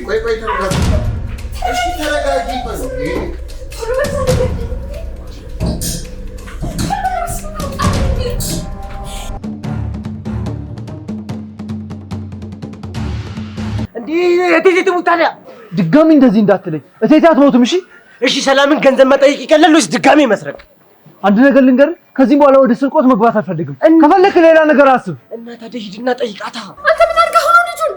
ቆይ ተረጋጊ። እሺ ተረጋጊ። እንዴ እቴቴ ትሙት ታዲያ ድጋሚ እንደዚህ እንዳትለኝ። እቴቴ አትሞትም። እሺ እሺ፣ ሰላምን ገንዘብ መጠየቅ ይቀላል ወይስ ድጋሚ መስረቅ? አንድ ነገር ልንገርህ፣ ከዚህ በኋላ ወደ ስርቆት መግባት አልፈልግም። ከፈለክ ሌላ ነገር አስብ። እና ታዲያ ሂድና ጠይቃታ። አንተ ምን አድርገህ ሆኖ ልጁን?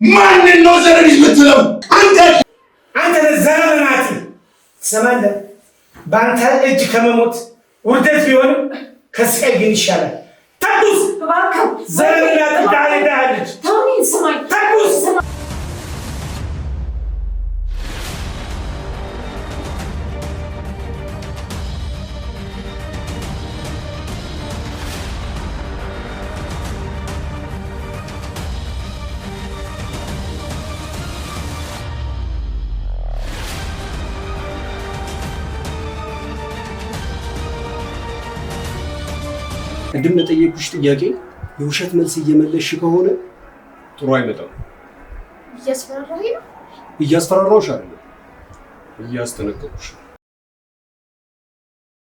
ማንን ነው ዘረቢስ የምትለው? አንተ ዘረብናት ትሰማለህ? በአንተ እጅ ከመሞት ውርደት ቢሆንም ከስቃይ ግን ይሻላል። ተኩስ ዘረብናት ዳልዳለች። ተኩስ ቅድም ለጠየቁሽ ጥያቄ የውሸት መልስ እየመለስሽ ከሆነ ጥሩ አይመጣም። እያስፈራራኸኝ ነው? እያስፈራራሁሽ አይደለም፣ እያስጠነቀቁሽ።